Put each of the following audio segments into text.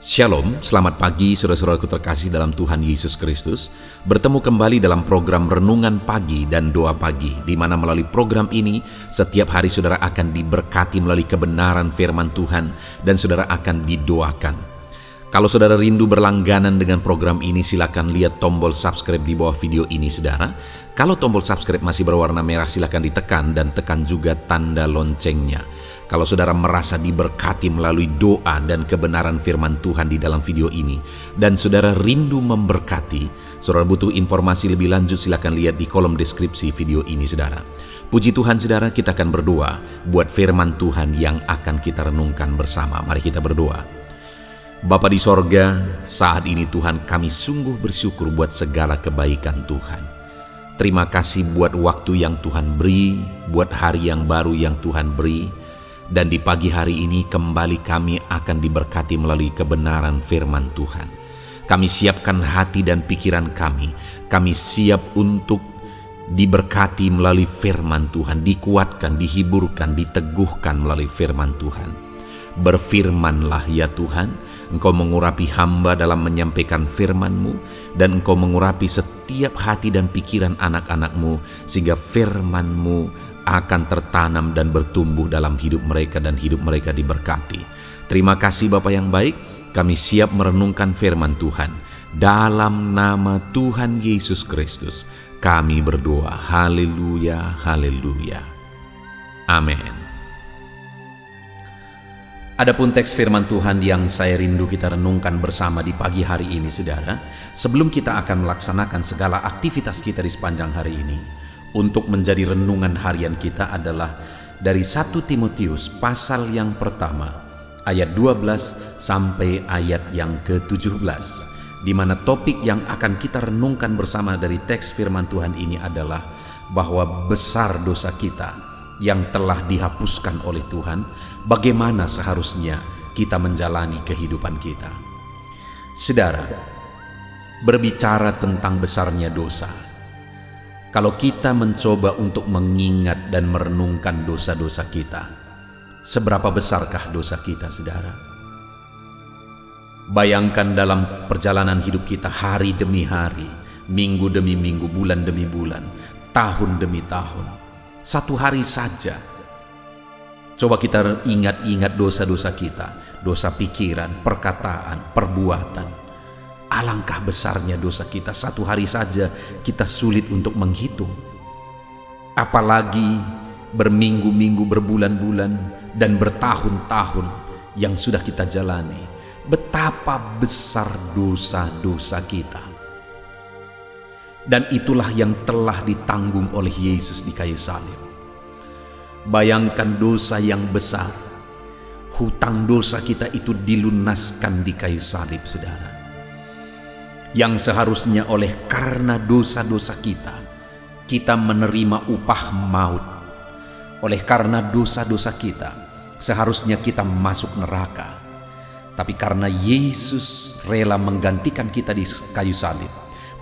Shalom, selamat pagi saudara-saudaraku terkasih dalam Tuhan Yesus Kristus. Bertemu kembali dalam program Renungan Pagi dan Doa Pagi, di mana melalui program ini setiap hari saudara akan diberkati melalui kebenaran firman Tuhan dan saudara akan didoakan. Kalau saudara rindu berlangganan dengan program ini, silakan lihat tombol subscribe di bawah video ini saudara. Kalau tombol subscribe masih berwarna merah, silakan ditekan dan tekan juga tanda loncengnya. Kalau saudara merasa diberkati melalui doa dan kebenaran firman Tuhan di dalam video ini, dan saudara rindu memberkati, saudara butuh informasi lebih lanjut, silakan lihat di kolom deskripsi video ini saudara. Puji Tuhan saudara, kita akan berdoa buat firman Tuhan yang akan kita renungkan bersama. Mari kita berdoa. Bapa di sorga, saat ini Tuhan kami sungguh bersyukur buat segala kebaikan Tuhan. Terima kasih buat waktu yang Tuhan beri, buat hari yang baru yang Tuhan beri. Dan di pagi hari ini kembali kami akan diberkati melalui kebenaran firman Tuhan. Kami siapkan hati dan pikiran kami. Kami siap untuk diberkati melalui firman Tuhan, dikuatkan, dihiburkan, diteguhkan melalui firman Tuhan. Berfirmanlah ya Tuhan, Engkau mengurapi hamba dalam menyampaikan firman-Mu, dan Engkau mengurapi setiap hati dan pikiran anak-anak-Mu, sehingga firman-Mu akan tertanam dan bertumbuh dalam hidup mereka dan hidup mereka diberkati. Terima kasih Bapa yang baik, kami siap merenungkan firman Tuhan. Dalam nama Tuhan Yesus Kristus, kami berdoa. Haleluya, haleluya. Amin. Adapun teks firman Tuhan yang saya rindu kita renungkan bersama di pagi hari ini saudara, sebelum kita akan melaksanakan segala aktivitas kita di sepanjang hari ini, untuk menjadi renungan harian kita adalah dari 1 Timotius pasal yang pertama ayat 12 sampai ayat yang ke-17, di mana topik yang akan kita renungkan bersama dari teks firman Tuhan ini adalah bahwa besar dosa kita yang telah dihapuskan oleh Tuhan, bagaimana seharusnya kita menjalani kehidupan kita. Saudara, berbicara tentang besarnya dosa, kalau kita mencoba untuk mengingat dan merenungkan dosa-dosa kita, seberapa besarkah dosa kita, saudara? Bayangkan dalam perjalanan hidup kita hari demi hari, minggu demi minggu, bulan demi bulan, tahun demi tahun. Satu hari saja, coba kita ingat-ingat dosa-dosa kita, dosa pikiran, perkataan, perbuatan. Alangkah besarnya dosa kita, satu hari saja kita sulit untuk menghitung. Apalagi berminggu-minggu, berbulan-bulan, dan bertahun-tahun yang sudah kita jalani. Betapa besar dosa-dosa kita. Dan itulah yang telah ditanggung oleh Yesus di kayu salib. Bayangkan dosa yang besar. Hutang dosa kita itu dilunaskan di kayu salib, saudara. Yang seharusnya oleh karena dosa-dosa kita menerima upah maut. Oleh karena dosa-dosa kita, seharusnya kita masuk neraka. Tapi karena Yesus rela menggantikan kita di kayu salib,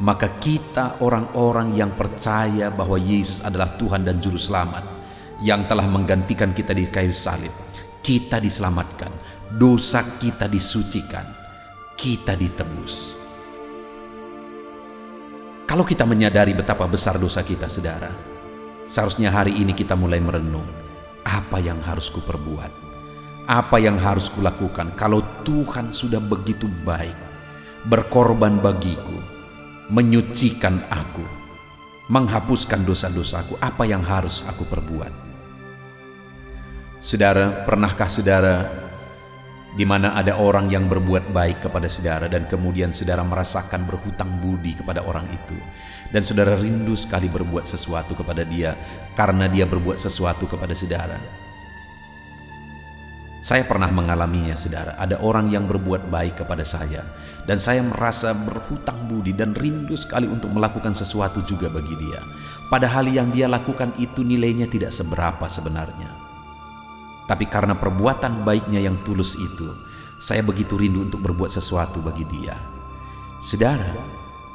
maka kita orang-orang yang percaya bahwa Yesus adalah Tuhan dan Juru Selamat, yang telah menggantikan kita di kayu salib, kita diselamatkan, dosa kita disucikan, kita ditebus. Kalau kita menyadari betapa besar dosa kita, saudara, seharusnya hari ini kita mulai merenung, apa yang harus kuperbuat, apa yang harus kulakukan kalau Tuhan sudah begitu baik, berkorban bagiku, menyucikan aku, menghapuskan dosa-dosaku, apa yang harus aku perbuat? Saudara, pernahkah saudara di mana ada orang yang berbuat baik kepada saudara dan kemudian saudara merasakan berhutang budi kepada orang itu, dan saudara rindu sekali berbuat sesuatu kepada dia karena dia berbuat sesuatu kepada saudara? Saya pernah mengalaminya, saudara. Ada orang yang berbuat baik kepada saya dan saya merasa berhutang budi dan rindu sekali untuk melakukan sesuatu juga bagi dia, padahal yang dia lakukan itu nilainya tidak seberapa sebenarnya. Tapi karena perbuatan baiknya yang tulus itu, saya begitu rindu untuk berbuat sesuatu bagi dia. Saudara,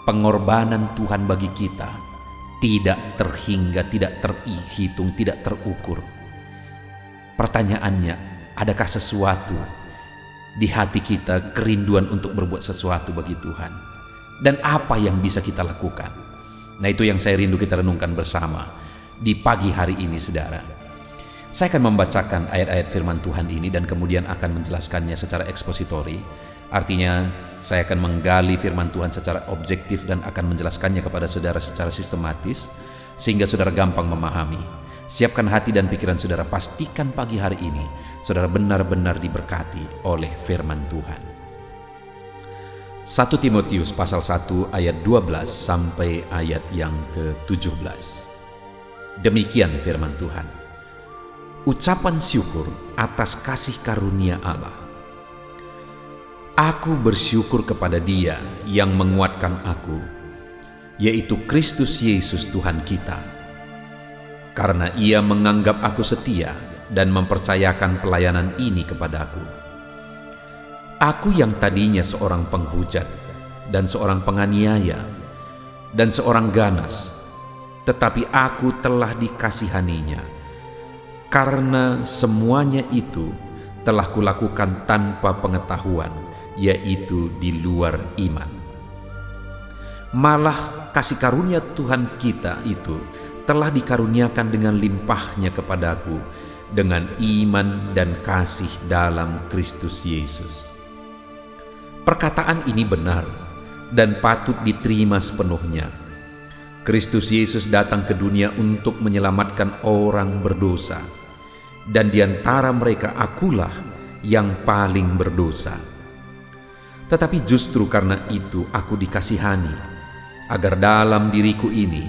pengorbanan Tuhan bagi kita tidak terhingga, tidak terhitung, tidak terukur. Pertanyaannya, adakah sesuatu di hati kita kerinduan untuk berbuat sesuatu bagi Tuhan. Dan apa yang bisa kita lakukan? Nah, itu yang saya rindu kita renungkan bersama di pagi hari ini, saudara. Saya akan membacakan ayat-ayat firman Tuhan ini dan kemudian akan menjelaskannya secara ekspositori. Artinya, saya akan menggali firman Tuhan secara objektif dan akan menjelaskannya kepada saudara secara sistematis, sehingga saudara gampang memahami. Siapkan hati dan pikiran saudara, pastikan pagi hari ini saudara benar-benar diberkati oleh firman Tuhan. 1 Timotius pasal 1 ayat 12 sampai ayat yang ke-17. Demikian firman Tuhan. Ucapan syukur atas kasih karunia Allah. Aku bersyukur kepada Dia yang menguatkan aku, yaitu Kristus Yesus Tuhan kita. Karena Ia menganggap aku setia dan mempercayakan pelayanan ini kepadaku. Aku yang tadinya seorang penghujat dan seorang penganiaya dan seorang ganas, tetapi aku telah dikasihaninya, karena semuanya itu telah kulakukan tanpa pengetahuan, yaitu di luar iman. Malah kasih karunia Tuhan kita itu telah dikaruniakan dengan limpahnya kepadaku dengan iman dan kasih dalam Kristus Yesus. Perkataan ini benar dan patut diterima sepenuhnya. Kristus Yesus datang ke dunia untuk menyelamatkan orang berdosa, dan di antara mereka akulah yang paling berdosa. Tetapi justru karena itu aku dikasihani, agar dalam diriku ini,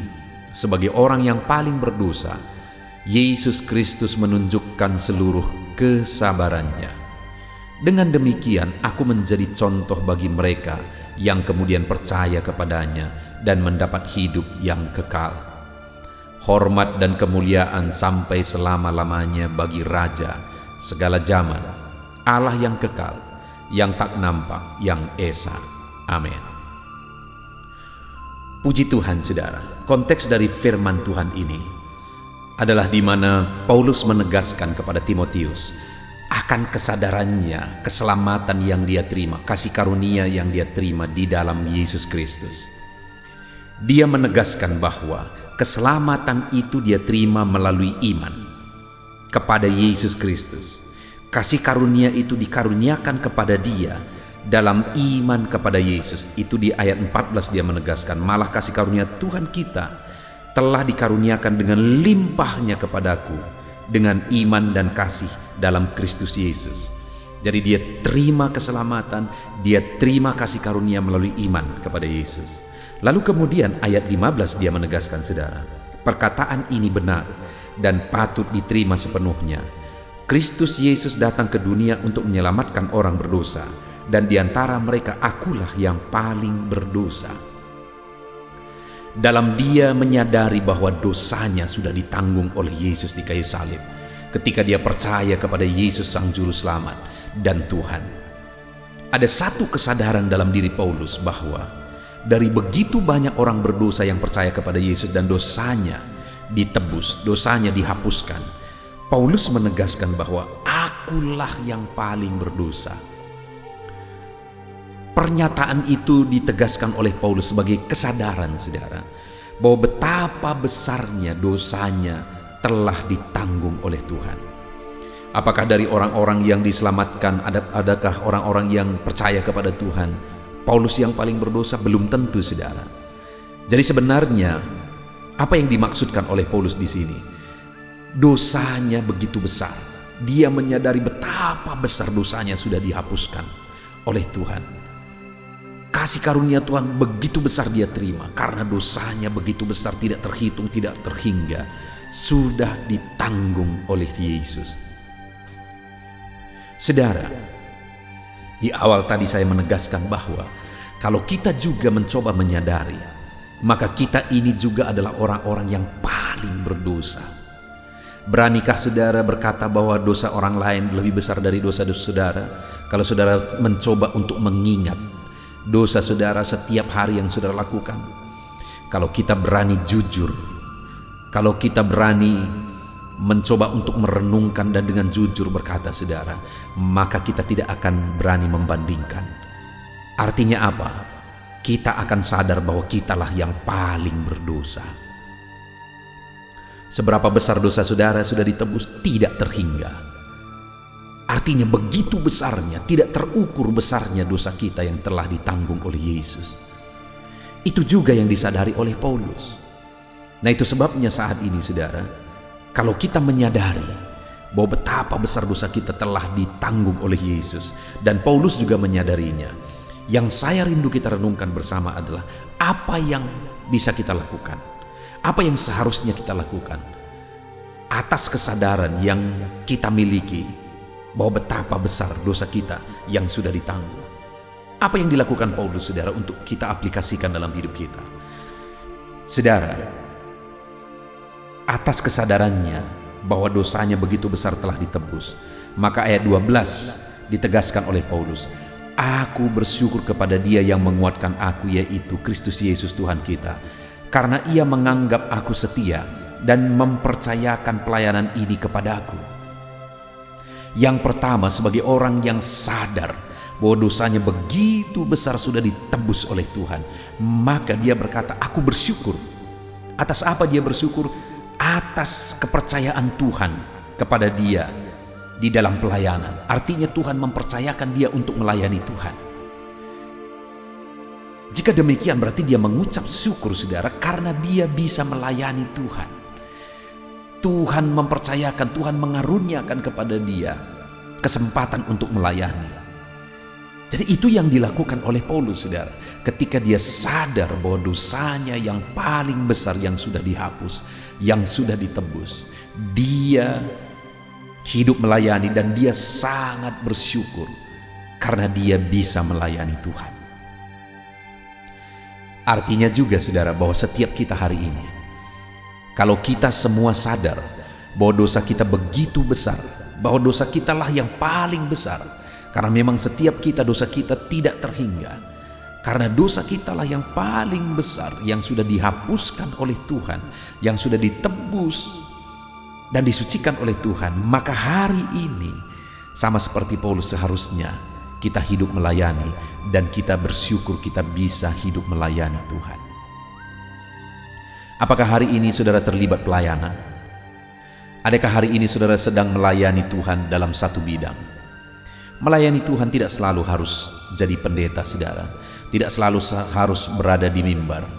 sebagai orang yang paling berdosa, Yesus Kristus menunjukkan seluruh kesabarannya. Dengan demikian aku menjadi contoh bagi mereka yang kemudian percaya kepadanya dan mendapat hidup yang kekal. Hormat dan kemuliaan sampai selama-lamanya bagi Raja segala zaman, Allah yang kekal, yang tak nampak, yang esa. Amin. Puji Tuhan, saudara. Konteks dari firman Tuhan ini adalah di mana Paulus menegaskan kepada Timotius akan kesadarannya, keselamatan yang dia terima, kasih karunia yang dia terima di dalam Yesus Kristus. Dia menegaskan bahwa keselamatan itu dia terima melalui iman kepada Yesus Kristus. Kasih karunia itu dikaruniakan kepada dia dalam iman kepada Yesus. Itu di ayat 14 dia menegaskan, malah kasih karunia Tuhan kita telah dikaruniakan dengan limpahnya kepadaku dengan iman dan kasih dalam Kristus Yesus. Jadi dia terima keselamatan, dia terima kasih karunia melalui iman kepada Yesus. Lalu kemudian ayat 15 dia menegaskan, saudara, perkataan ini benar dan patut diterima sepenuhnya. Kristus Yesus datang ke dunia untuk menyelamatkan orang berdosa, dan di antara mereka akulah yang paling berdosa. Dalam dia menyadari bahwa dosanya sudah ditanggung oleh Yesus di kayu salib, ketika dia percaya kepada Yesus Sang Juru Selamat dan Tuhan. Ada satu kesadaran dalam diri Paulus bahwa dari begitu banyak orang berdosa yang percaya kepada Yesus dan dosanya ditebus, dosanya dihapuskan, Paulus menegaskan bahwa akulah yang paling berdosa. Pernyataan itu ditegaskan oleh Paulus sebagai kesadaran, saudara, bahwa betapa besarnya dosanya telah ditanggung oleh Tuhan. Apakah dari orang-orang yang diselamatkan, adakah orang-orang yang percaya kepada Tuhan, Paulus yang paling berdosa? Belum tentu, saudara. Jadi sebenarnya apa yang dimaksudkan oleh Paulus di sini? Dosanya begitu besar. Dia menyadari betapa besar dosanya sudah dihapuskan oleh Tuhan. Kasih karunia Tuhan begitu besar dia terima, karena dosanya begitu besar, tidak terhitung, tidak terhingga, sudah ditanggung oleh Yesus. Saudara, di awal tadi saya menegaskan bahwa kalau kita juga mencoba menyadari, maka kita ini juga adalah orang-orang yang paling berdosa. Beranikah saudara berkata bahwa dosa orang lain lebih besar dari dosa-dosa saudara? Kalau saudara mencoba untuk mengingat dosa saudara setiap hari yang saudara lakukan, kalau kita berani jujur, kalau kita berani mencoba untuk merenungkan dan dengan jujur berkata, saudara, maka kita tidak akan berani membandingkan. Artinya apa? Kita akan sadar bahwa kitalah yang paling berdosa. Seberapa besar dosa saudara sudah ditebus tidak terhingga. Artinya begitu besarnya, tidak terukur besarnya dosa kita yang telah ditanggung oleh Yesus. Itu juga yang disadari oleh Paulus. Nah, itu sebabnya saat ini, saudara, kalau kita menyadari bahwa betapa besar dosa kita telah ditanggung oleh Yesus, dan Paulus juga menyadarinya, yang saya rindu kita renungkan bersama adalah apa yang bisa kita lakukan, apa yang seharusnya kita lakukan atas kesadaran yang kita miliki bahwa betapa besar dosa kita yang sudah ditanggung. Apa yang dilakukan Paulus, saudara, untuk kita aplikasikan dalam hidup kita? Saudara, atas kesadarannya bahwa dosanya begitu besar telah ditebus, maka ayat 12 ditegaskan oleh Paulus, aku bersyukur kepada Dia yang menguatkan aku, yaitu Kristus Yesus Tuhan kita, karena Ia menganggap aku setia dan mempercayakan pelayanan ini kepadaku. Yang pertama, sebagai orang yang sadar bahwa dosanya begitu besar sudah ditebus oleh Tuhan, maka dia berkata, aku bersyukur. Atas apa dia bersyukur? Atas kepercayaan Tuhan kepada dia di dalam pelayanan. Artinya Tuhan mempercayakan dia untuk melayani Tuhan. Jika demikian berarti dia mengucap syukur, saudara, karena dia bisa melayani Tuhan. Tuhan mempercayakan, Tuhan mengaruniakan kepada dia kesempatan untuk melayani. Jadi itu yang dilakukan oleh Paulus, saudara, ketika dia sadar bahwa dosanya yang paling besar yang sudah dihapus, yang sudah ditebus, dia hidup melayani dan dia sangat bersyukur karena dia bisa melayani Tuhan. Artinya juga, saudara, bahwa setiap kita hari ini, kalau kita semua sadar bahwa dosa kita begitu besar, bahwa dosa kitalah yang paling besar, karena memang setiap kita, dosa kita tidak terhingga, karena dosa kitalah yang paling besar yang sudah dihapuskan oleh Tuhan, yang sudah ditebus dan disucikan oleh Tuhan. Maka hari ini sama seperti Paulus, seharusnya kita hidup melayani dan kita bersyukur kita bisa hidup melayani Tuhan. Apakah hari ini saudara terlibat pelayanan? Adakah hari ini saudara sedang melayani Tuhan dalam satu bidang? Melayani Tuhan tidak selalu harus jadi pendeta, saudara. Tidak selalu harus berada di mimbar.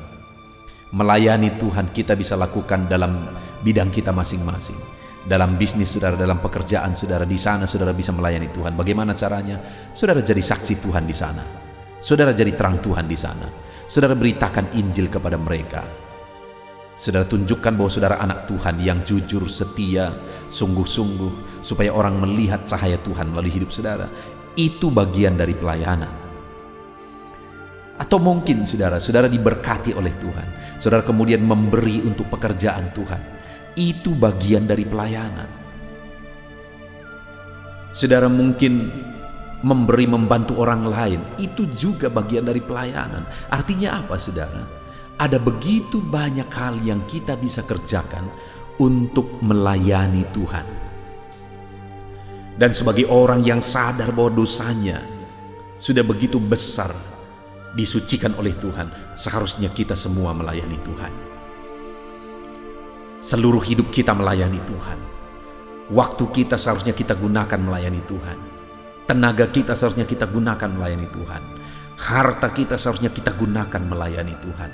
Melayani Tuhan kita bisa lakukan dalam bidang kita masing-masing. Dalam bisnis saudara, dalam pekerjaan saudara, di sana saudara bisa melayani Tuhan. Bagaimana caranya? Saudara jadi saksi Tuhan di sana. Saudara jadi terang Tuhan di sana. Saudara beritakan Injil kepada mereka. Saudara tunjukkan bahwa saudara anak Tuhan yang jujur, setia, sungguh-sungguh, supaya orang melihat cahaya Tuhan melalui hidup saudara. Itu bagian dari pelayanan. Atau mungkin saudara diberkati oleh Tuhan, saudara kemudian memberi untuk pekerjaan Tuhan. Itu bagian dari pelayanan. Saudara mungkin memberi, membantu orang lain, itu juga bagian dari pelayanan. Artinya apa, saudara? Ada begitu banyak hal yang kita bisa kerjakan untuk melayani Tuhan. Dan sebagai orang yang sadar bahwa dosanya sudah begitu besar disucikan oleh Tuhan, seharusnya kita semua melayani Tuhan. Seluruh hidup kita melayani Tuhan. Waktu kita seharusnya kita gunakan melayani Tuhan. Tenaga kita seharusnya kita gunakan melayani Tuhan. Harta kita seharusnya kita gunakan melayani Tuhan.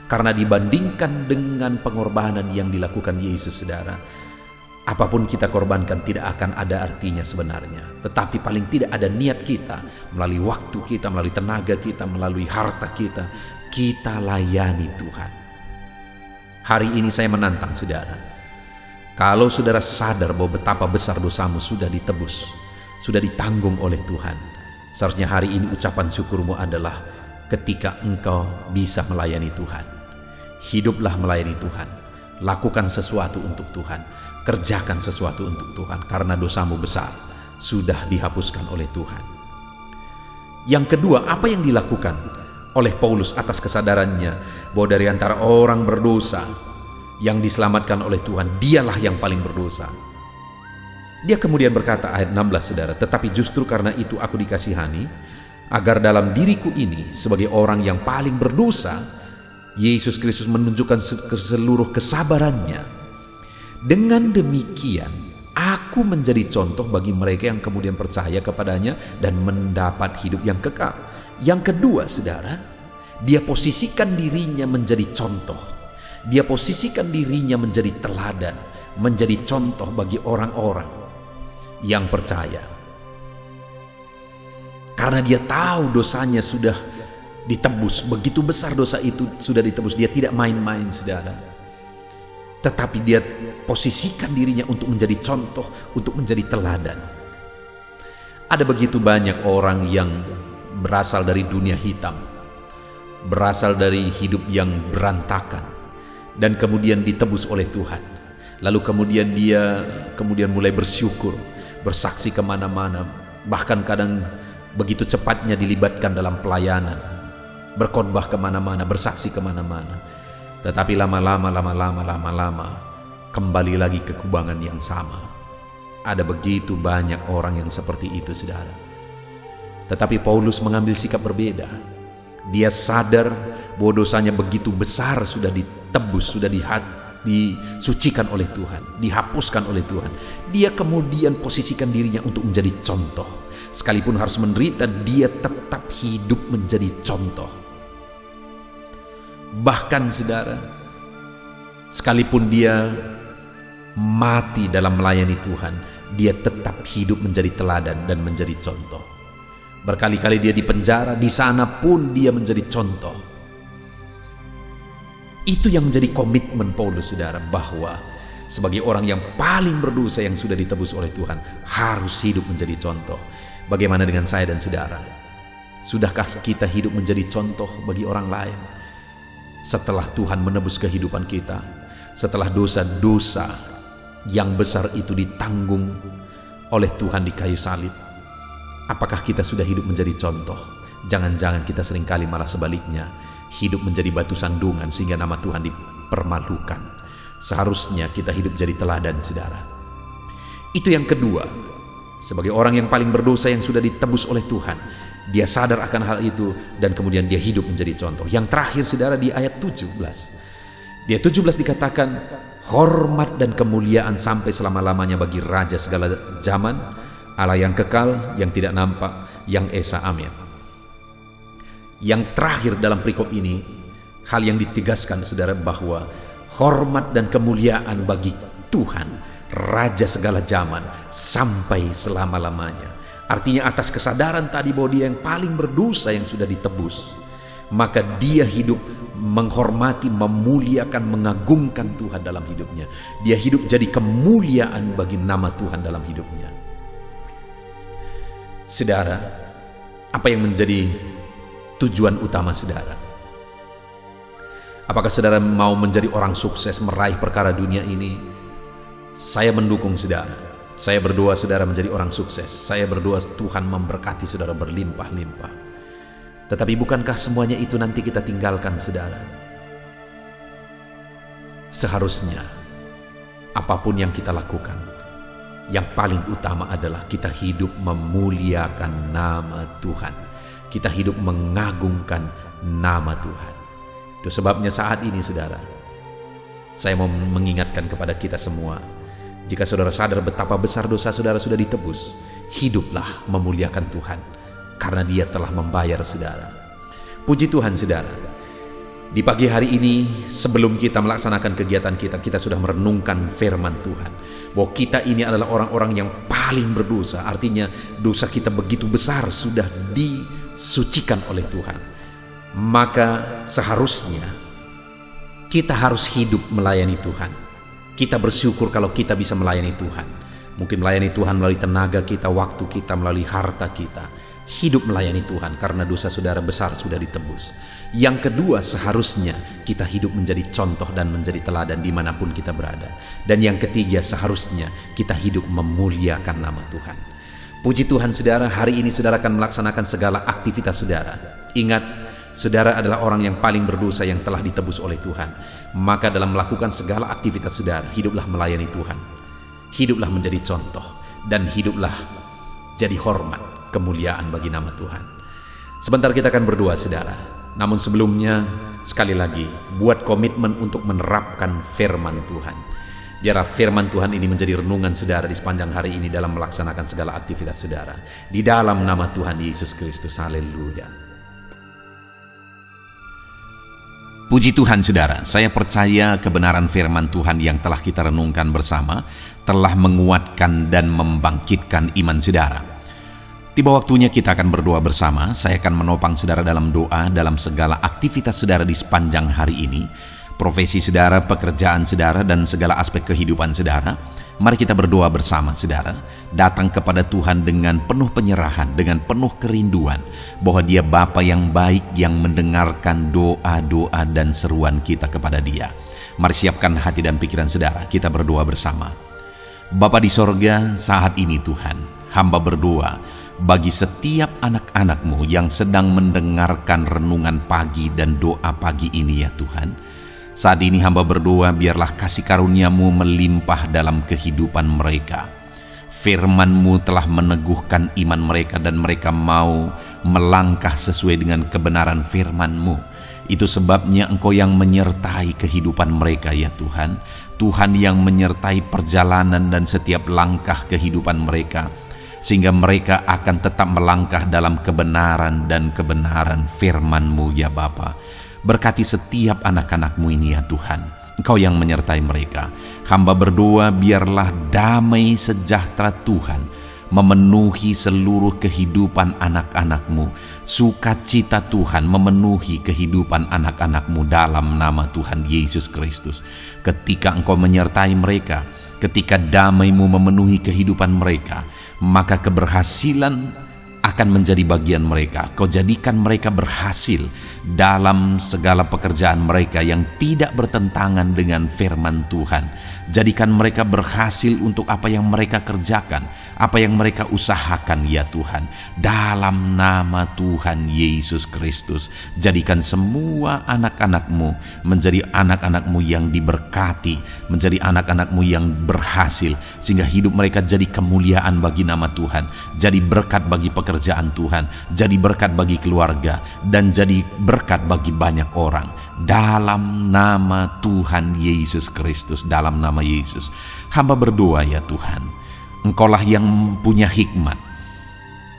Karena dibandingkan dengan pengorbanan yang dilakukan Yesus, saudara, apapun kita korbankan tidak akan ada artinya sebenarnya. Tetapi paling tidak ada niat kita, melalui waktu kita, melalui tenaga kita, melalui harta kita, kita layani Tuhan. Hari ini saya menantang saudara, kalau saudara sadar bahwa betapa besar dosamu sudah ditebus, sudah ditanggung oleh Tuhan, seharusnya hari ini ucapan syukurmu adalah ketika engkau bisa melayani Tuhan. Hiduplah melayani Tuhan, lakukan sesuatu untuk Tuhan, kerjakan sesuatu untuk Tuhan, karena dosamu besar sudah dihapuskan oleh Tuhan. Yang kedua, apa yang dilakukan oleh Paulus atas kesadarannya bahwa dari antara orang berdosa yang diselamatkan oleh Tuhan, dialah yang paling berdosa. Dia kemudian berkata ayat 16 saudara, tetapi justru karena itu aku dikasihani, agar dalam diriku ini sebagai orang yang paling berdosa, Yesus Kristus menunjukkan seluruh kesabarannya. Dengan demikian, aku menjadi contoh bagi mereka yang kemudian percaya kepadanya dan mendapat hidup yang kekal. Yang kedua, saudara, dia posisikan dirinya menjadi contoh. Dia posisikan dirinya menjadi teladan, menjadi contoh bagi orang-orang yang percaya. Karena dia tahu dosanya sudah ditebus, begitu besar dosa itu sudah ditebus. Dia tidak main-main, saudara. Tetapi dia posisikan dirinya untuk menjadi contoh, untuk menjadi teladan. Ada begitu banyak orang yang berasal dari dunia hitam, berasal dari hidup yang berantakan, dan kemudian ditebus oleh Tuhan. Lalu kemudian dia mulai bersyukur, bersaksi kemana-mana, bahkan kadang begitu cepatnya dilibatkan dalam pelayanan, berkhotbah kemana-mana, bersaksi kemana-mana. Tetapi lama-lama kembali lagi ke kubangan yang sama. Ada begitu banyak orang yang seperti itu, saudara. Tetapi Paulus mengambil sikap berbeda. Dia sadar bahwa dosanya begitu besar, sudah ditebus, sudah disucikan oleh Tuhan, dihapuskan oleh Tuhan. Dia kemudian posisikan dirinya untuk menjadi contoh. Sekalipun harus menderita, dia tetap hidup menjadi contoh. Bahkan saudara, sekalipun dia mati dalam melayani Tuhan, dia tetap hidup menjadi teladan dan menjadi contoh. Berkali-kali dia dipenjara, di sana pun dia menjadi contoh. Itu yang menjadi komitmen Paulus, saudara, bahwa sebagai orang yang paling berdosa yang sudah ditebus oleh Tuhan, harus hidup menjadi contoh. Bagaimana dengan saya dan saudara? Sudahkah kita hidup menjadi contoh bagi orang lain? Setelah Tuhan menebus kehidupan kita, setelah dosa-dosa yang besar itu ditanggung oleh Tuhan di kayu salib, apakah kita sudah hidup menjadi contoh? Jangan-jangan kita seringkali malah sebaliknya, hidup menjadi batu sandungan sehingga nama Tuhan dipermalukan. Seharusnya kita hidup jadi teladan, saudara. Itu yang kedua. Sebagai orang yang paling berdosa yang sudah ditebus oleh Tuhan, dia sadar akan hal itu dan kemudian dia hidup menjadi contoh. Yang terakhir, saudara, di ayat 17. Di ayat 17 dikatakan, hormat dan kemuliaan sampai selama-lamanya bagi Raja segala zaman, Allah yang kekal, yang tidak nampak, yang esa, amin. Yang terakhir dalam perikop ini, hal yang ditegaskan, saudara, bahwa hormat dan kemuliaan bagi Tuhan, Raja segala zaman, sampai selama-lamanya. Artinya atas kesadaran tadi bahwa dia yang paling berdosa yang sudah ditebus, maka dia hidup menghormati, memuliakan, mengagungkan Tuhan dalam hidupnya. Dia hidup jadi kemuliaan bagi nama Tuhan dalam hidupnya. Saudara, apa yang menjadi tujuan utama saudara? Apakah saudara mau menjadi orang sukses, meraih perkara dunia ini? Saya mendukung saudara. Saya berdoa saudara menjadi orang sukses. Saya berdoa Tuhan memberkati saudara berlimpah-limpah. Tetapi bukankah semuanya itu nanti kita tinggalkan, saudara? Seharusnya apapun yang kita lakukan, yang paling utama adalah kita hidup memuliakan nama Tuhan. Kita hidup mengagungkan nama Tuhan. Itu sebabnya saat ini, saudara, saya mau mengingatkan kepada kita semua. Jika saudara sadar betapa besar dosa saudara sudah ditebus, hiduplah memuliakan Tuhan, karena Dia telah membayar saudara. Puji Tuhan, saudara. Di pagi hari ini, sebelum kita melaksanakan kegiatan kita, kita sudah merenungkan firman Tuhan, bahwa kita ini adalah orang-orang yang paling berdosa. Artinya dosa kita begitu besar, sudah disucikan oleh Tuhan. Maka seharusnya kita harus hidup melayani Tuhan. Kita bersyukur kalau kita bisa melayani Tuhan. Mungkin melayani Tuhan melalui tenaga kita, waktu kita, melalui harta kita. Hidup melayani Tuhan karena dosa saudara besar sudah ditebus. Yang kedua, seharusnya kita hidup menjadi contoh dan menjadi teladan dimanapun kita berada. Dan yang ketiga, seharusnya kita hidup memuliakan nama Tuhan. Puji Tuhan, saudara, hari ini saudara akan melaksanakan segala aktivitas saudara. Ingat, saudara adalah orang yang paling berdosa yang telah ditebus oleh Tuhan. Maka dalam melakukan segala aktivitas saudara, hiduplah melayani Tuhan. Hiduplah menjadi contoh, dan hiduplah jadi hormat, kemuliaan bagi nama Tuhan. Sebentar kita akan berdoa saudara. Namun sebelumnya, sekali lagi, buat komitmen untuk menerapkan firman Tuhan. Biarlah firman Tuhan ini menjadi renungan saudara di sepanjang hari ini dalam melaksanakan segala aktivitas saudara. Di dalam nama Tuhan Yesus Kristus, haleluya. Puji Tuhan saudara, saya percaya kebenaran firman Tuhan yang telah kita renungkan bersama telah menguatkan dan membangkitkan iman saudara. Tiba waktunya kita akan berdoa bersama. Saya akan menopang saudara dalam doa dalam segala aktivitas saudara di sepanjang hari ini. Profesi saudara, pekerjaan saudara, dan segala aspek kehidupan saudara. Mari kita berdoa bersama saudara. Datang kepada Tuhan dengan penuh penyerahan, dengan penuh kerinduan bahwa Dia Bapa yang baik yang mendengarkan doa-doa dan seruan kita kepada Dia. Mari siapkan hati dan pikiran saudara. Kita berdoa bersama. Bapa di sorga, saat ini Tuhan, hamba berdoa bagi setiap anak-anak-Mu yang sedang mendengarkan renungan pagi dan doa pagi ini ya Tuhan. Saat ini hamba berdoa biarlah kasih karunia-Mu melimpah dalam kehidupan mereka. Firman-Mu telah meneguhkan iman mereka dan mereka mau melangkah sesuai dengan kebenaran firman-Mu. Itu sebabnya Engkau yang menyertai kehidupan mereka ya Tuhan. Tuhan yang menyertai perjalanan dan setiap langkah kehidupan mereka, sehingga mereka akan tetap melangkah dalam kebenaran dan kebenaran firman-Mu ya Bapa. Berkati setiap anak-anak-Mu ini ya Tuhan. Engkau yang menyertai mereka. Hamba berdoa biarlah damai sejahtera Tuhan memenuhi seluruh kehidupan anak-anak-Mu. Sukacita Tuhan memenuhi kehidupan anak-anak-Mu dalam nama Tuhan Yesus Kristus. Ketika Engkau menyertai mereka, ketika damai-Mu memenuhi kehidupan mereka, maka keberhasilan akan menjadi bagian mereka. Kau jadikan mereka berhasil dalam segala pekerjaan mereka yang tidak bertentangan dengan firman Tuhan. Jadikan mereka berhasil untuk apa yang mereka kerjakan, apa yang mereka usahakan ya Tuhan. Dalam nama Tuhan Yesus Kristus, jadikan semua anak-anak-Mu menjadi anak-anak-Mu yang diberkati, menjadi anak-anak-Mu yang berhasil, sehingga hidup mereka jadi kemuliaan bagi nama Tuhan, jadi berkat bagi pekerjaan Tuhan, jadi berkat bagi keluarga, dan jadi berkat bagi banyak orang. Dalam nama Tuhan Yesus Kristus, dalam nama Yesus, hamba berdoa ya Tuhan, Engkaulah yang punya hikmat.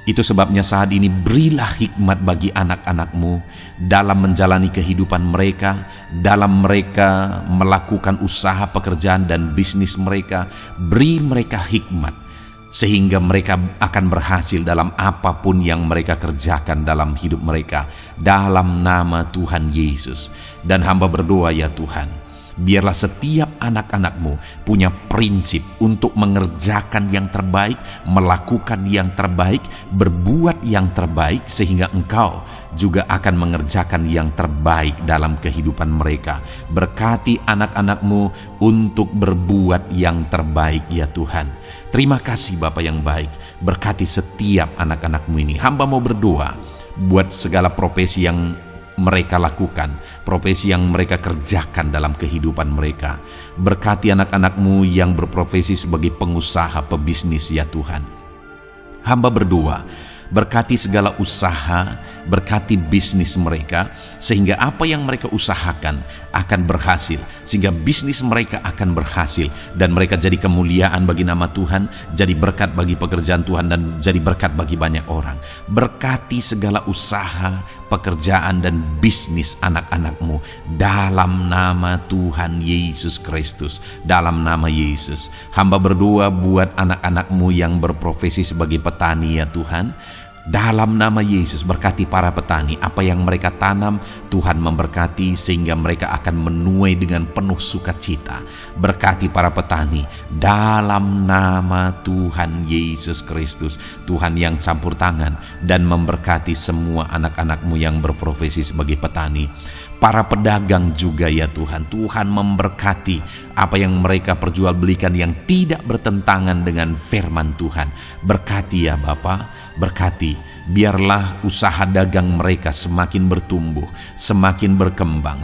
Itu sebabnya saat ini berilah hikmat bagi anak-anak-Mu dalam menjalani kehidupan mereka, dalam mereka melakukan usaha pekerjaan dan bisnis mereka. Beri mereka hikmat sehingga mereka akan berhasil dalam apapun yang mereka kerjakan dalam hidup mereka, dalam nama Tuhan Yesus. Dan hamba berdoa ya Tuhan, biarlah setiap anak-anak-Mu punya prinsip untuk mengerjakan yang terbaik, melakukan yang terbaik, berbuat yang terbaik, sehingga Engkau juga akan mengerjakan yang terbaik dalam kehidupan mereka. Berkati anak-anak-Mu untuk berbuat yang terbaik ya Tuhan. Terima kasih Bapa yang baik. Berkati setiap anak-anak-Mu ini. Hamba mau berdoa buat segala profesi yang mereka lakukan, profesi yang mereka kerjakan dalam kehidupan mereka. Berkati anak-anak-Mu yang berprofesi sebagai pengusaha, pebisnis ya Tuhan. Hamba berdoa, berkati segala usaha, berkati bisnis mereka, sehingga apa yang mereka usahakan akan berhasil, sehingga bisnis mereka akan berhasil, dan mereka jadi kemuliaan bagi nama Tuhan, jadi berkat bagi pekerjaan Tuhan, dan jadi berkat bagi banyak orang. Berkati segala usaha, pekerjaan, dan bisnis anak-anak-Mu dalam nama Tuhan Yesus Kristus, dalam nama Yesus. Hamba berdoa buat anak-anak-Mu yang berprofesi sebagai petani ya Tuhan. Dalam nama Yesus, berkati para petani. Apa yang mereka tanam, Tuhan memberkati sehingga mereka akan menuai dengan penuh sukacita. Berkati para petani dalam nama Tuhan Yesus Kristus. Tuhan yang campur tangan dan memberkati semua anak-anak-Mu yang berprofesi sebagai petani. para pedagang juga ya Tuhan. Tuhan memberkati apa yang mereka perjualbelikan yang tidak bertentangan dengan firman Tuhan. Berkati ya Bapa, berkati. Biarlah usaha dagang mereka semakin bertumbuh, semakin berkembang,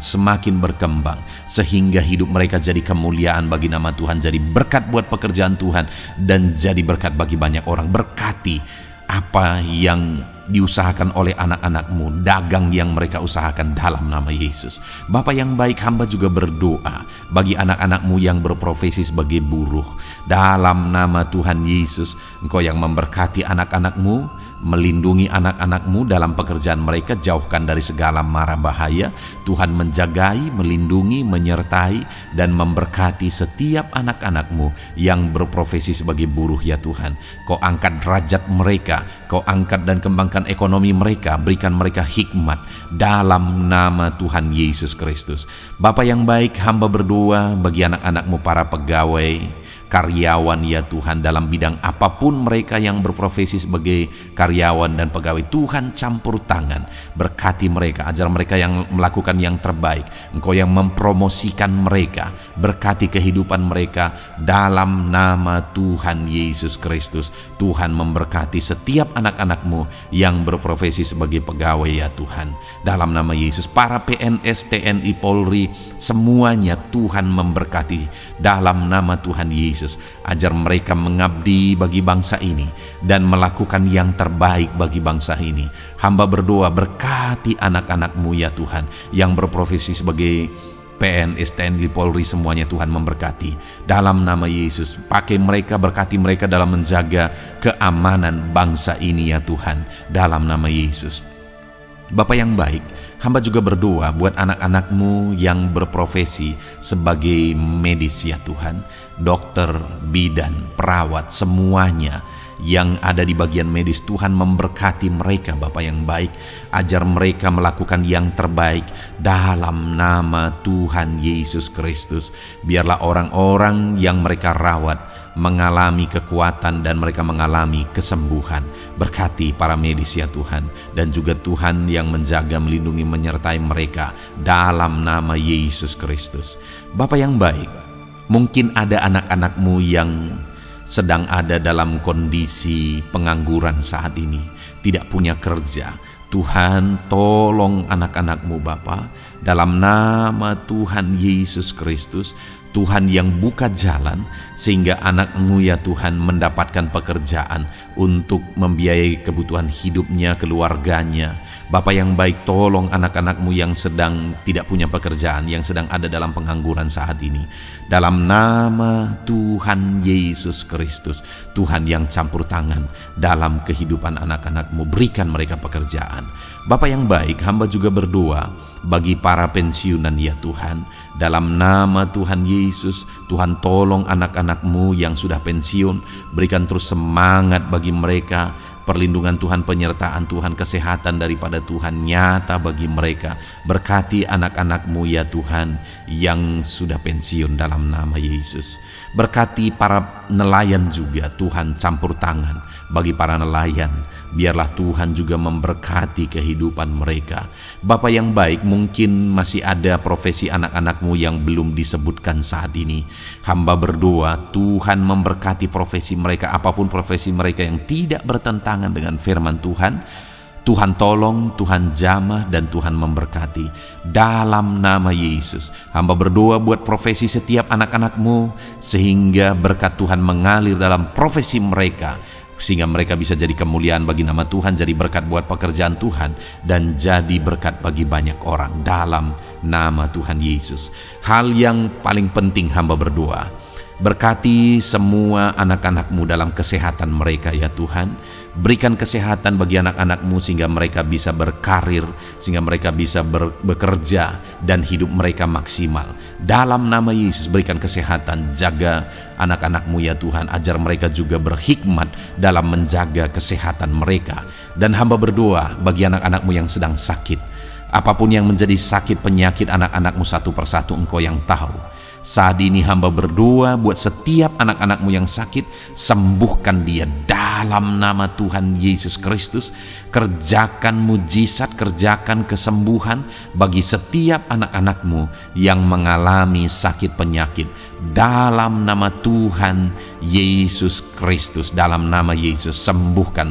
sehingga hidup mereka jadi kemuliaan bagi nama Tuhan, jadi berkat buat pekerjaan Tuhan, dan jadi berkat bagi banyak orang. Berkati apa yang diusahakan oleh anak-anak-Mu, dagang yang mereka usahakan dalam nama Yesus. Bapa yang baik, hamba juga berdoa bagi anak-anak-Mu yang berprofesi sebagai buruh. Dalam nama Tuhan Yesus, Engkau yang memberkati anak-anak-Mu, melindungi anak-anak-Mu dalam pekerjaan mereka, jauhkan dari segala mara bahaya. Tuhan menjagai, melindungi, menyertai, dan memberkati setiap anak-anak-Mu yang berprofesi sebagai buruh ya Tuhan. Kau angkat derajat mereka, Kau angkat dan kembangkan ekonomi mereka, berikan mereka hikmat dalam nama Tuhan Yesus Kristus. Bapa yang baik, hamba berdoa bagi anak-anak-Mu para pegawai, karyawan ya Tuhan, dalam bidang apapun mereka yang berprofesi sebagai karyawan dan pegawai. Tuhan campur tangan, berkati mereka, ajar mereka yang melakukan yang terbaik. Engkau yang mempromosikan mereka, berkati kehidupan mereka dalam nama Tuhan Yesus Kristus. Tuhan memberkati setiap anak-anak-Mu yang berprofesi sebagai pegawai ya Tuhan, dalam nama Yesus. Para PNS, TNI, Polri, semuanya Tuhan memberkati dalam nama Tuhan Yesus. Ajar mereka mengabdi bagi bangsa ini dan melakukan yang terbaik bagi bangsa ini. Hamba berdoa, berkati anak-anak-Mu ya Tuhan yang berprofesi sebagai PNS, TNI, Polri, semuanya Tuhan memberkati dalam nama Yesus. Pakai mereka, berkati mereka dalam menjaga keamanan bangsa ini ya Tuhan, dalam nama Yesus. Bapa yang baik, hamba juga berdoa buat anak-anak-Mu yang berprofesi sebagai medis ya Tuhan, dokter, bidan, perawat, semuanya yang ada di bagian medis. Tuhan memberkati mereka Bapa yang baik, ajar mereka melakukan yang terbaik dalam nama Tuhan Yesus Kristus. Biarlah orang-orang yang mereka rawat mengalami kekuatan dan mereka mengalami kesembuhan. Berkati para medis ya Tuhan, dan juga Tuhan yang menjaga, melindungi, menyertai mereka dalam nama Yesus Kristus. Bapa yang baik, mungkin ada anak-anak-Mu yang sedang ada dalam kondisi pengangguran saat ini, tidak punya kerja. Tuhan, tolong anak-anak-Mu Bapa, dalam nama Tuhan Yesus Kristus. Tuhan yang buka jalan sehingga anak-Mu ya Tuhan mendapatkan pekerjaan untuk membiayai kebutuhan hidupnya, keluarganya. Bapa yang baik, tolong anak-anak-Mu yang sedang tidak punya pekerjaan, yang sedang ada dalam pengangguran saat ini. Dalam nama Tuhan Yesus Kristus, Tuhan yang campur tangan dalam kehidupan anak-anak-Mu, berikan mereka pekerjaan. Bapa yang baik, hamba juga berdoa bagi para pensiunan ya Tuhan, dalam nama Tuhan Yesus. Tuhan tolong anak-anak-Mu yang sudah pensiun, berikan terus semangat bagi mereka, perlindungan Tuhan, penyertaan Tuhan, kesehatan daripada Tuhan nyata bagi mereka. Berkati anak-anak-Mu ya Tuhan yang sudah pensiun dalam nama Yesus. Berkati para nelayan juga, Tuhan campur tangan bagi para nelayan. Biarlah Tuhan juga memberkati kehidupan mereka. Bapa yang baik, mungkin masih ada profesi anak-anak-Mu yang belum disebutkan saat ini. Hamba berdoa Tuhan memberkati profesi mereka, apapun profesi mereka yang tidak bertentangan dengan firman Tuhan. Tuhan tolong, Tuhan jamah, dan Tuhan memberkati dalam nama Yesus. Hamba berdoa buat profesi setiap anak-anak-Mu, sehingga berkat Tuhan mengalir dalam profesi mereka, sehingga mereka bisa jadi kemuliaan bagi nama Tuhan, jadi berkat buat pekerjaan Tuhan, dan jadi berkat bagi banyak orang dalam nama Tuhan Yesus. Hal yang paling penting hamba berdoa, berkati semua anak-anak-Mu dalam kesehatan mereka ya Tuhan. Berikan kesehatan bagi anak-anak-Mu sehingga mereka bisa berkarir, sehingga mereka bisa bekerja dan hidup mereka maksimal. Dalam nama Yesus berikan kesehatan, jaga anak-anak-Mu ya Tuhan, ajar mereka juga berhikmat dalam menjaga kesehatan mereka. Dan hamba berdoa bagi anak-anak-Mu yang sedang sakit, apapun yang menjadi sakit penyakit anak-anak-Mu satu persatu Engkau yang tahu. Saat ini hamba berdoa buat setiap anak-anak-Mu yang sakit, sembuhkan dia dalam nama Tuhan Yesus Kristus. Kerjakan mujizat, kerjakan kesembuhan bagi setiap anak-anak-Mu yang mengalami sakit penyakit. Dalam nama Tuhan Yesus Kristus, dalam nama Yesus, sembuhkan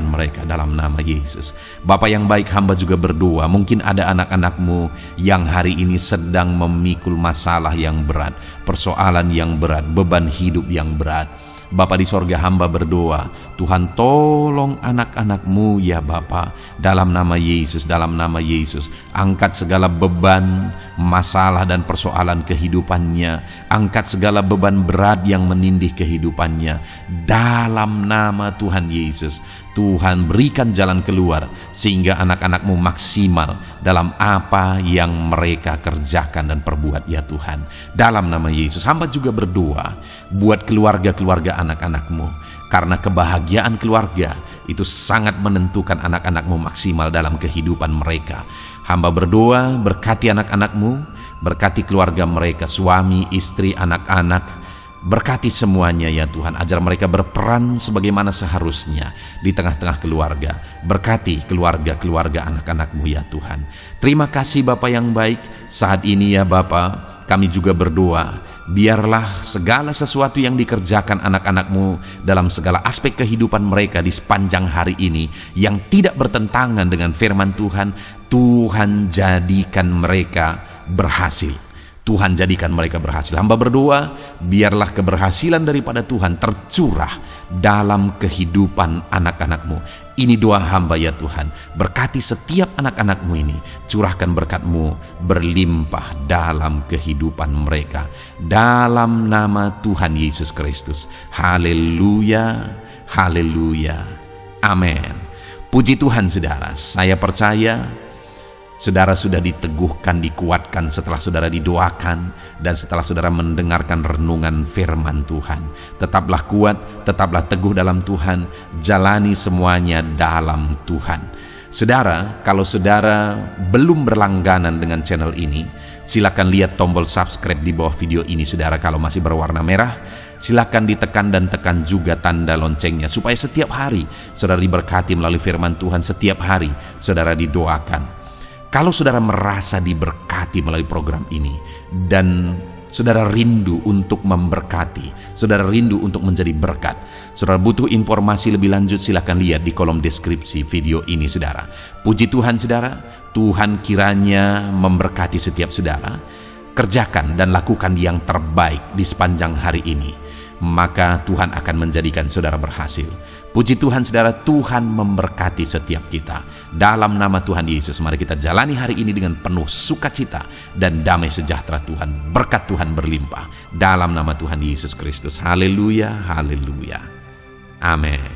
mereka dalam nama Yesus. Bapa yang baik, hamba juga berdoa, mungkin ada anak-anak-Mu yang hari ini sedang memikul masalah yang berat, persoalan yang berat, beban hidup yang berat. Bapa di sorga, hamba berdoa, Tuhan tolong anak-anak-Mu ya Bapa, dalam nama Yesus, dalam nama Yesus. Angkat segala beban, masalah dan persoalan kehidupannya, angkat segala beban berat yang menindih kehidupannya, dalam nama Tuhan Yesus. Tuhan berikan jalan keluar sehingga anak-anak-Mu maksimal dalam apa yang mereka kerjakan dan perbuat ya Tuhan. Dalam nama Yesus, hamba juga berdoa buat keluarga-keluarga anak-anak-Mu, karena kebahagiaan keluarga itu sangat menentukan anak-anak-Mu maksimal dalam kehidupan mereka. Hamba berdoa, berkati anak-anak-Mu, berkati keluarga mereka, suami, istri, anak-anak. Berkati semuanya ya Tuhan, ajar mereka berperan sebagaimana seharusnya di tengah-tengah keluarga. Berkati keluarga-keluarga anak-anak-Mu ya Tuhan. Terima kasih Bapa yang baik. Saat ini ya Bapa, kami juga berdoa, biarlah segala sesuatu yang dikerjakan anak-anak-Mu dalam segala aspek kehidupan mereka di sepanjang hari ini yang tidak bertentangan dengan firman Tuhan, Tuhan jadikan mereka berhasil. Tuhan jadikan mereka berhasil. Hamba berdoa, biarlah keberhasilan daripada Tuhan tercurah dalam kehidupan anak-anak-Mu. Ini doa hamba ya Tuhan. Berkati setiap anak-anak-Mu ini. Curahkan berkat-Mu berlimpah dalam kehidupan mereka. Dalam nama Tuhan Yesus Kristus. Haleluya, haleluya, amin. Puji Tuhan saudara, saya percaya saudara sudah diteguhkan, dikuatkan setelah saudara didoakan dan setelah saudara mendengarkan renungan firman Tuhan. Tetaplah kuat, tetaplah teguh dalam Tuhan, jalani semuanya dalam Tuhan. Saudara, kalau saudara belum berlangganan dengan channel ini, silakan lihat tombol subscribe di bawah video ini saudara. Kalau masih berwarna merah, silakan ditekan dan tekan juga tanda loncengnya supaya setiap hari saudara diberkati melalui firman Tuhan. Setiap hari saudara didoakan. Kalau saudara merasa diberkati melalui program ini dan saudara rindu untuk memberkati, saudara rindu untuk menjadi berkat, saudara butuh informasi lebih lanjut, silakan lihat di kolom deskripsi video ini saudara. Puji Tuhan saudara, Tuhan kiranya memberkati setiap saudara. Kerjakan dan lakukan yang terbaik di sepanjang hari ini, maka Tuhan akan menjadikan saudara berhasil. Puji Tuhan saudara, Tuhan memberkati setiap kita. Dalam nama Tuhan Yesus, mari kita jalani hari ini dengan penuh sukacita dan damai sejahtera Tuhan. Berkat Tuhan berlimpah. Dalam nama Tuhan Yesus Kristus. Haleluya, haleluya. Amin.